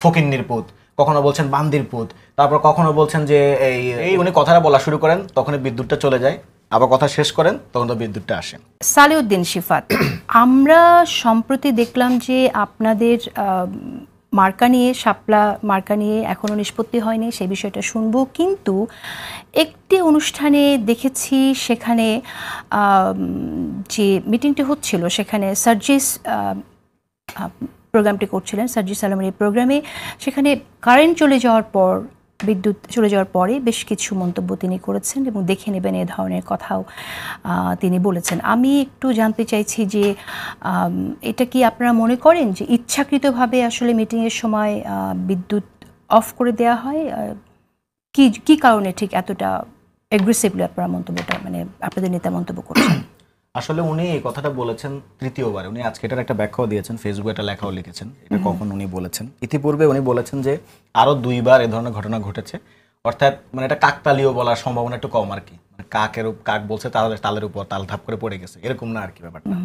ফকিন্নির পুত, কখনো বলছেন বান্দির পুত, তারপর কখনো বলছেন যে এই উনি কথাটা বলা শুরু করেন তখনই বিদ্যুৎটা চলে যায়, আবার কথা শেষ করেন তখন তো বিদ্যুৎটা আসে। সালেউদ্দিন শিফাত, আমরা সম্প্রতি দেখলাম যে আপনাদের মার্কা নিয়ে, শাপলা মার্কা নিয়ে এখনও নিষ্পত্তি হয়নি, সেই বিষয়টা শুনবো। কিন্তু একটি অনুষ্ঠানে দেখেছি, সেখানে যে মিটিংটি হচ্ছিল সেখানে সার্জিস প্রোগ্রামটি করছিলেন, সার্জিস আলমের এই প্রোগ্রামে, সেখানে কারেন্ট চলে যাওয়ার পর, বিদ্যুৎ চলে যাওয়ার পরে বেশ কিছু মন্তব্য তিনি করেছেন এবং দেখে নেবেন এ ধরনের কথাও তিনি বলেছেন। আমি একটু জানতে চাইছি যে এটা কি আপনারা মনে করেন যে ইচ্ছাকৃতভাবে আসলে মিটিংয়ের সময় বিদ্যুৎ অফ করে দেওয়া হয়? কি কারণে ঠিক এতটা অ্যাগ্রেসিভলি আপনারা মন্তব্যটা, মানে আপনাদের নেতা মন্তব্য করছেন? আসলে উনি এই কথাটা বলেছেন তৃতীয়বার। উনি আজকে এটার একটা ব্যাখ্যাও দিয়েছেন, ফেসবুকে একটা লেখাও লিখেছেন। এটা কখন উনি বলেছেন? ইতিপূর্বে উনি বলেছেন যে আরো 2বার এ ধরনের ঘটনা ঘটেছে, অর্থাৎ মানে এটা কাকতালীয় বলার সম্ভাবনা একটু কম আর কি। মানে কাক বলছে তালের উপর তাল ধাপ করে পড়ে গেছে, এরকম না আর কি ব্যাপারটা।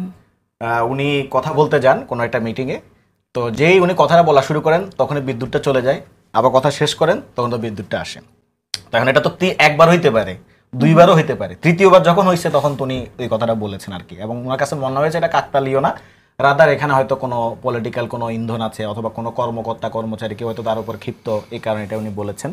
উনি কথা বলতে যান কোনো একটা মিটিংয়ে, তো যেই উনি কথাটা বলা শুরু করেন তখনই বিদ্যুৎটা চলে যায়, আবার কথা শেষ করেন তখন তো বিদ্যুৎটা আসে। তখন এটা তো একবার হইতে পারে, 2বারও হইতে পারে, তৃতীয়বার যখন হয়েছে তখন উনি এই কথাটা বলেছেন আর কি। এবং ওনার কাছে মনে হয়েছে এটা কাকতালীয় না, রাদার এখানে হয়তো কোনো পলিটিক্যাল কোনো ইন্ধন আছে, অথবা কোনো কর্মকর্তা কর্মচারী কেউ হয়তো তার উপর ক্ষিপ্ত, এই কারণে এটা উনি বলেছেন।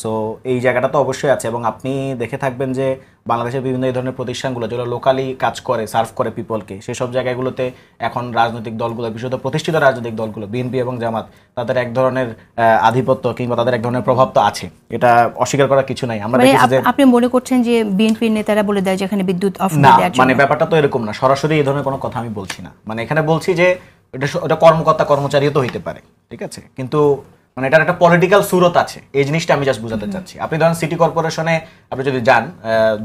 সো এই জায়গাটা তো অবশ্যই আছে। এবং আপনি দেখে থাকবেন যে বাংলাদেশের বিভিন্ন এই ধরনের প্রতিষ্ঠানগুলো যেগুলো লোকালি কাজ করে, সার্ভ করে পিপলকে, সেসব জায়গাগুলোতে এখন রাজনৈতিক দলগুলো, বিশেষত প্রতিষ্ঠিত রাজনৈতিক দলগুলো, বিএনপি এবং জামাত, তাদের এক ধরনের আধিপত্য কিংবা তাদের এক ধরনের প্রভাব তো আছে, এটা অস্বীকার করার কিছু নাই। আমরা দেখেছি যে আপনি মনে করছেন যে বিএনপির নেতারা বলে দেয় যেখানে বিদ্যুৎ অফ করে দেওয়ার জন্য, মানে ব্যাপারটা তো এরকম না, সরাসরি এই ধরনের কোনো কথা আমি বলছি না। মানে এখানে বলছি যে এটা কর্মকর্তা কর্মচারীও তো হইতে পারে, ঠিক আছে, কিন্তু মানে এটার একটা পলিটিক্যাল সুরত আছে, এই জিনিসটা আমি জাস্ট বোঝাতে চাচ্ছি। আপনি ধরেন সিটি কর্পোরেশনে আপনি যদি যান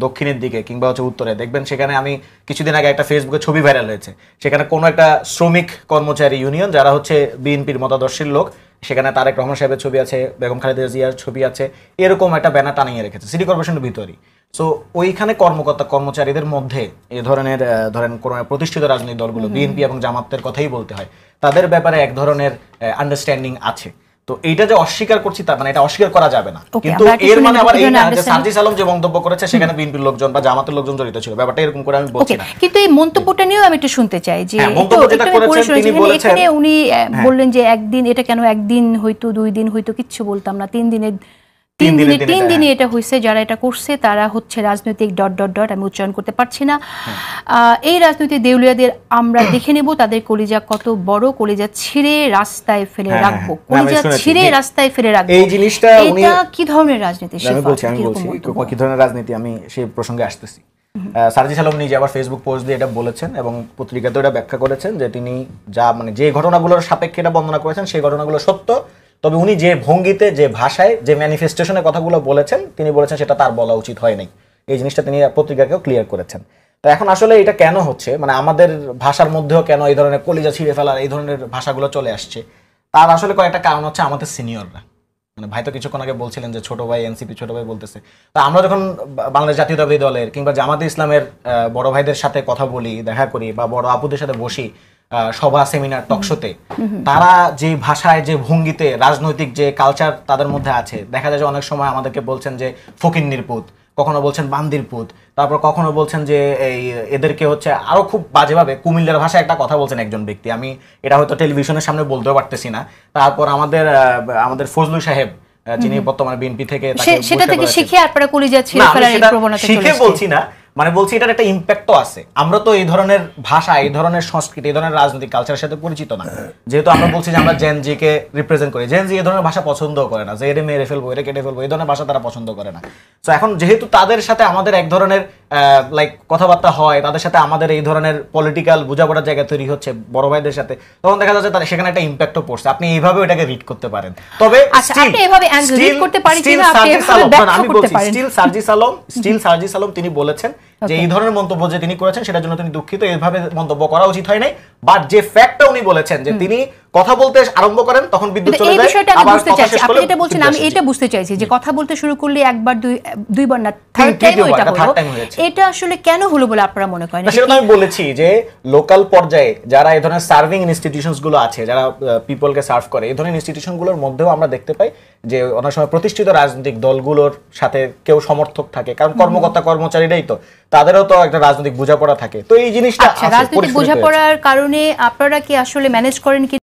দক্ষিণের দিকে কিংবা হচ্ছে উত্তরে, দেখবেন সেখানে আমি কিছুদিন আগে একটা ফেসবুকে ছবি ভাইরাল হয়েছে, সেখানে কোনো একটা শ্রমিক কর্মচারী ইউনিয়ন যারা হচ্ছে বিএনপির মতাদর্শের লোক, সেখানে তারেক রহমান সাহেবের ছবি আছে, বেগম খালেদা জিয়ার ছবি আছে, এরকম একটা ব্যানার টানিয়ে রেখেছে সিটি কর্পোরেশনের ভিতরেই। সো ওইখানে কর্মকর্তা কর্মচারীদের মধ্যে এ ধরনের ধরেন কোনো প্রতিষ্ঠিত রাজনৈতিক দলগুলো, বিএনপি এবং জামাতের কথাই বলতে হয়, তাদের ব্যাপারে এক ধরনের আন্ডারস্ট্যান্ডিং আছে। তো এইটা যে অস্বীকার করছি তা মানে এটা অস্বীকার করা যাবে না, কিন্তু এর মানে আবার এই না যে সার্জিস আলম যে মন্তব্য করেছে সেখানে বিএনপির লোকজন বা জামাতের লোকজন জড়িত ছিল, ব্যাপারটা এরকম করে আমি বলছি না। কিন্তু এই মন্তব্যটা নিয়েও আমি একটু শুনতে চাই যে তিনি বলেছেন, এখানে উনি বললেন যে একদিন, এটা কেন একদিন হয়তো 2 দিন হয়তো কিচ্ছু বলতাম না, 3 দিনে এটা হয়েছে, যারা এটা করছে তারা হচ্ছে রাজনৈতিক ... আমি উচ্চারণ করতে পারছি না, এই রাজনৈতিক দেউলিয়াদের আমরা দেখে নেব, তাদের কলিজা কত বড়, কলিজা ছিঁড়ে রাস্তায় ফেলে রাখবো, কলিজা ছিঁড়ে রাস্তায় ফেলে রাখবো। এই জিনিসটা এটা কি ধরনের রাজনীতি? আমি বলছি কি ধরনের রাজনীতি, আমি সেই প্রসঙ্গে আসতেছি। সার্জিস আলম নিজে আবার ফেসবুক পোস্ট দিয়ে এটা বলেছেন এবং পত্রিকাতেও এটা ব্যাখ্যা করেছেন যে তিনি যা মানে যে ঘটনাগুলোর সাপেক্ষে এটা বর্ণনা করেছেন সেই ঘটনাগুলো সত্য, তবে উনি যে ভঙ্গিতে, যে ভাষায়, যে ম্যানিফেস্টেশনের কথাগুলো বলেছেন, তিনি বলেছেন সেটা তার বলা উচিত হয় নাই, এই জিনিসটা তিনি পত্রিকাকেও ক্লিয়ার করেছেন। তো এখন আসলে এটা কেন হচ্ছে, মানে আমাদের ভাষার মধ্যেও কেন এই ধরনের কলিজা ছিঁড়ে ফেলার এই ধরনের ভাষাগুলো চলে আসছে, তার আসলে কয়েকটা কারণ হচ্ছে আমাদের সিনিয়ররা। মানে ভাই তো কিছুক্ষণ আগে বলছিলেন যে ছোট ভাই এনসিপি ছোট ভাই বলতেছে, তো আমরা যখন বাংলাদেশ জাতীয়তাবাদী দলের কিংবা জামাতে ইসলামের বড় ভাইদের সাথে কথা বলি, দেখা করি, বা বড় আপুদের সাথে বসি সভা, সেমিনার, টকশোতে, তারা যে ভাষায়, যে ভঙ্গিতে, রাজনৈতিক যে কালচার তাদের মধ্যে আছে, দেখা যায় যে অনেক সময় আমাদেরকে বলছেন যে ফকিন্নির পুত, কখনো বলছেন বান্দির পুত, তারপর কখনো বলছেন যে এদেরকে হচ্ছে আরো খুব বাজেভাবে কুমিল্লার ভাষায় একটা কথা বলছেন একজন ব্যক্তি, আমি এটা হয়তো টেলিভিশনের সামনে বলতেও পারতেছি না। তারপর আমাদের ফজলু সাহেব, যিনি বর্তমানে বিএনপি থেকে, সেটা থেকে শিখে আপনারা কলিজা ছিঁড়ে ফেলার এই প্রবণতা চলে আসছে। শিখে বলছি না, মানে বলছি এটার একটা ইম্প্যাক্টও আছে। আমরা তো এই ধরনের ভাষা, এই ধরনের সংস্কৃতি, এই ধরনের রাজনৈতিক কালচারের সাথে পরিচিত না, যেহেতু আমরা বলছি যে আমরা জেন জি কে রিপ্রেজেন্ট করি। জেন জি এই ধরনের ভাষা পছন্দও করে না, যে এরে মেরে ফেলবো, এরে কেটে ফেলবো, এই ধরনের ভাষা তারা পছন্দ করে না। তো এখন যেহেতু তাদের সাথে আমাদের এক ধরনের লাইক কথাবার্তা হয়, তাদের সাথে আমাদের এই ধরনের পলিটিক্যাল বোঝাপড়ার জায়গা তৈরি হচ্ছে বড় ভাইদের সাথে, তখন দেখা যাচ্ছে তাদের সেখানে একটা ইম্প্যাক্টও পড়ছে। আপনি এইভাবে এটাকে রিড করতে পারেন, তবে স্টিল সার্জিস আলম তিনি বলেছেন যে এই ধরনের মন্তব্য যে তিনি করেছেন সেটার জন্য তিনি দুঃখিত, এইভাবে মন্তব্য করা উচিত হয় নাই। বাট যে ফ্যাক্টটা উনি বলেছেন যে তিনি কথা বলতে আরম্ভ করেন তখন বিদ্যুৎ চলে এই যায়, বিষয়টা আমি আবার বুঝতে কথা চাইছি, শেষ আপনি করলে এটা বলছেন, বিদ্যুৎ আমি আসে। এটা বুঝতে চাইছি যে কথা বলতে শুরু করলে একবার দুইবার না থার্ড টাইম তৃতীয়বার, এটা এটা হলো, third time হয়েছে। এটা আসলে কেন হলো বলে আপনারা মনে করেন? না, সেটা তো আমি বলেছি যে লোকাল পর্যায়ে যারা এই ধরনের সার্ভিং ইনস্টিটিউশনস গুলো আছে, যারা পিপলকে সার্ভ করে, এই ধরনের ইনস্টিটিউশন গুলোর মধ্যেও আমরা দেখতে পাই যে অনেক সময় প্রতিষ্ঠিত রাজনৈতিক দলগুলোর সাথে কেউ সমর্থক থাকে, কারণ কর্মকর্তা কর্মচারীরাই তো, তাদেরও তো একটা রাজনৈতিক বোঝাপড়া থাকে। তো এই জিনিসটা আচ্ছা, রাজনৈতিক বোঝাপড়ার কারণে আপনারা কি আসলে ম্যানেজ করেন কি